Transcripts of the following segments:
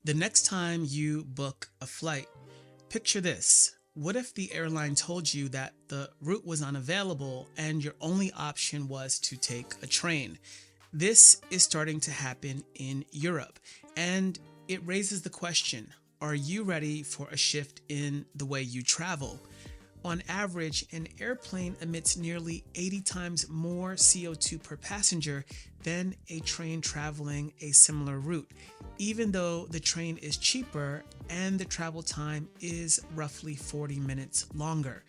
The next time you book a flight, picture this. What if the airline told you that the route was unavailable and your only option was to take a train? This is starting to happen in Europe, and it raises the question, are you ready for a shift in the way you travel? On average, an airplane emits nearly 80 times more CO2 per passenger than a train traveling a similar route, even though the train is cheaper and the travel time is roughly 40 minutes longer.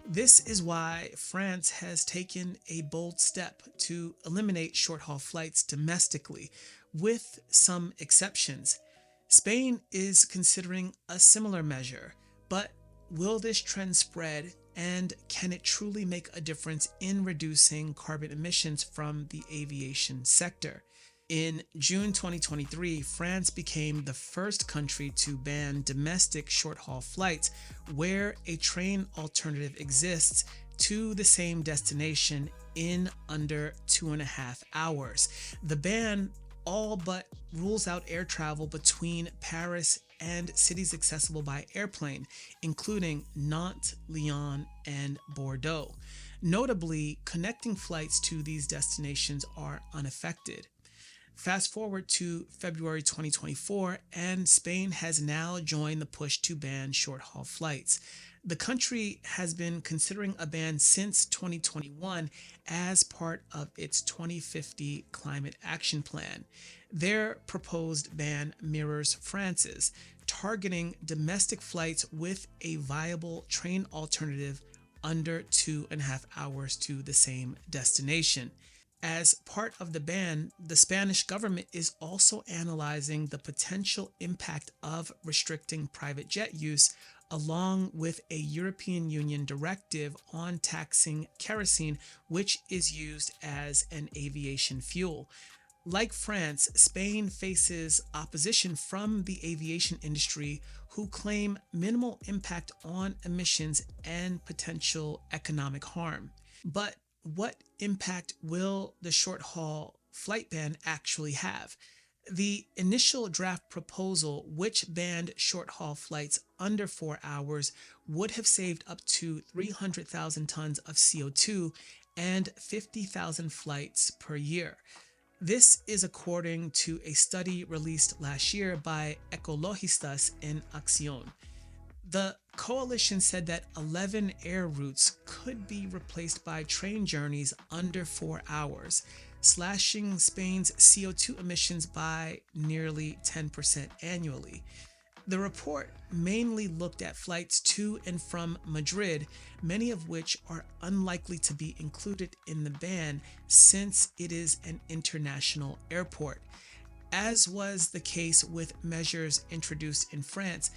This is why France has taken a bold step to eliminate short haul flights domestically, with some exceptions. Spain is considering a similar measure, but will this trend spread, and can it truly make a difference in reducing carbon emissions from the aviation sector? In June 2023, France became the first country to ban domestic short haul flights where a train alternative exists to the same destination in under 2.5 hours. The ban all but rules out air travel between Paris and cities accessible by airplane, including Nantes, Lyon, and Bordeaux. Notably, connecting flights to these destinations are unaffected. Fast forward to February 2024, and Spain has now joined the push to ban short haul flights. The country has been considering a ban since 2021 as part of its 2050 climate action plan. Their proposed ban mirrors France's, targeting domestic flights with a viable train alternative under 2.5 hours to the same destination. As part of the ban, the Spanish government is also analyzing the potential impact of restricting private jet use, along with a European Union directive on taxing kerosene, which is used as an aviation fuel. Like France, Spain faces opposition from the aviation industry, who claim minimal impact on emissions and potential economic harm. But what impact will the short haul flight ban actually have? The initial draft proposal, which banned short haul flights under 4 hours, would have saved up to 300,000 tons of CO2 and 50,000 flights per year. This is according to a study released last year by Ecologistas en Acción. The coalition said that 11 air routes could be replaced by train journeys under 4 hours, slashing Spain's CO2 emissions by nearly 10% annually. The report mainly looked at flights to and from Madrid, many of which are unlikely to be included in the ban since it is an international airport. As was the case with measures introduced in France,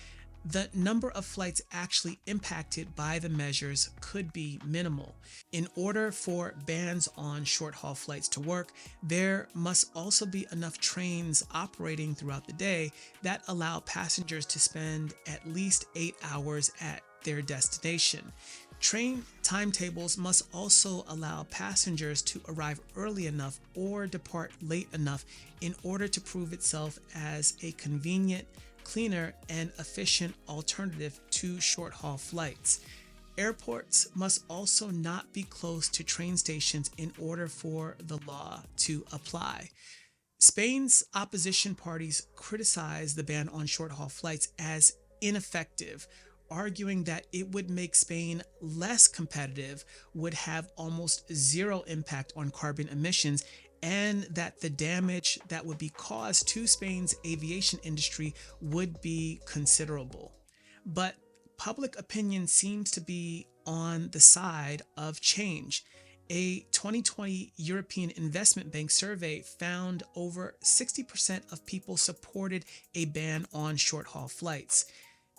the number of flights actually impacted by the measures could be minimal. In order for bans on short haul flights to work, there must also be enough trains operating throughout the day that allow passengers to spend at least 8 hours at their destination. Train timetables must also allow passengers to arrive early enough or depart late enough in order to prove itself as a convenient, cleaner, and efficient alternative to short haul flights. Airports must also not be close to train stations in order for the law to apply. Spain's opposition parties criticize the ban on short haul flights as ineffective, arguing that it would make Spain less competitive, would have almost zero impact on carbon emissions, and that the damage that would be caused to Spain's aviation industry would be considerable. But public opinion seems to be on the side of change. A 2020 European Investment Bank survey found over 60% of people supported a ban on short haul flights.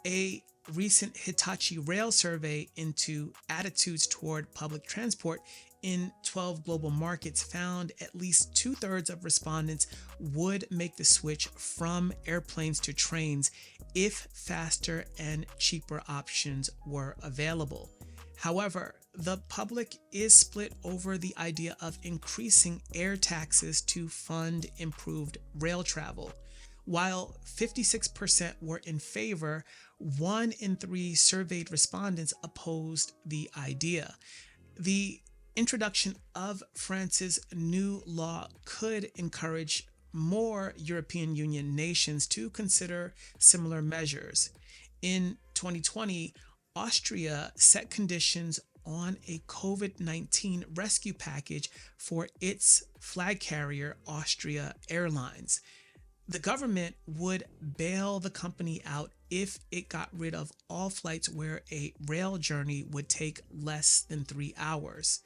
A recent Hitachi Rail survey into attitudes toward public transport in 12 global markets found at least 2/3 of respondents would make the switch from airplanes to trains if faster and cheaper options were available. However, the public is split over the idea of increasing air taxes to fund improved rail travel. While 56% were in favor, 1 in 3 surveyed respondents opposed the idea. The introduction of France's new law could encourage more European Union nations to consider similar measures. In 2020, Austria set conditions on a COVID-19 rescue package for its flag carrier, Austria Airlines. The government would bail the company out if it got rid of all flights where a rail journey would take less than 3 hours.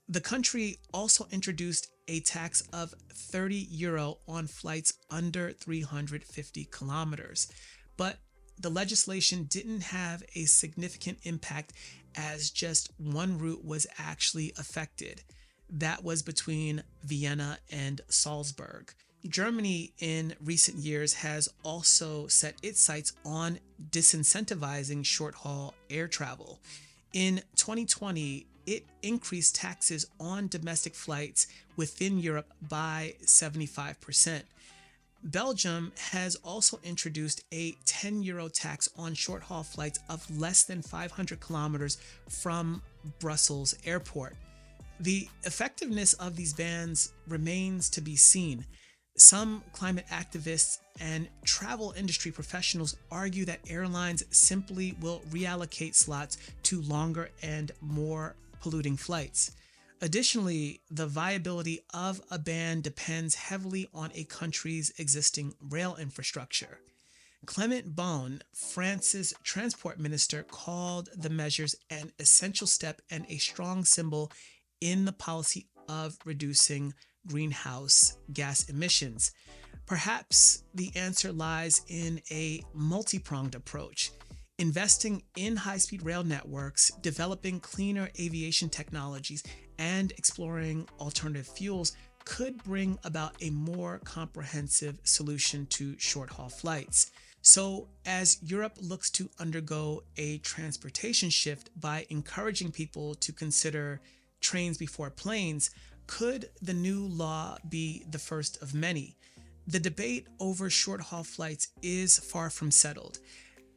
The country also introduced a tax of €30 on flights under 350 kilometers, but the legislation didn't have a significant impact as just one route was actually affected. That was between Vienna and Salzburg. Germany in recent years has also set its sights on disincentivizing short-haul air travel. In 2020, it increased taxes on domestic flights within Europe by 75%. Belgium has also introduced a €10 tax on short-haul flights of less than 500 kilometers from Brussels Airport. The effectiveness of these bans remains to be seen. Some climate activists and travel industry professionals argue that airlines simply will reallocate slots to longer and more polluting flights. Additionally, the viability of a ban depends heavily on a country's existing rail infrastructure. Clement Beaune, France's transport minister, called the measures an essential step and a strong symbol in the policy of reducing greenhouse gas emissions. Perhaps the answer lies in a multi-pronged approach. Investing in high-speed rail networks, developing cleaner aviation technologies, and exploring alternative fuels could bring about a more comprehensive solution to short-haul flights. So, as Europe looks to undergo a transportation shift by encouraging people to consider trains before planes, could the new law be the first of many? The debate over short-haul flights is far from settled.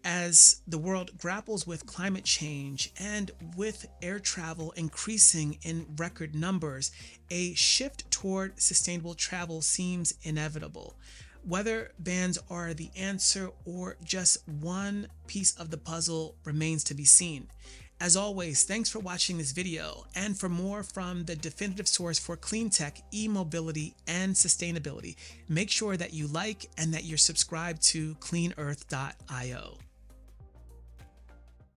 As the world grapples with climate change and with air travel increasing in record numbers, a shift toward sustainable travel seems inevitable. Whether bans are the answer or just one piece of the puzzle remains to be seen. As always, thanks for watching this video, and for more from the definitive source for clean tech, e-mobility, and sustainability, make sure that you like and that you're subscribed to cleanearth.io.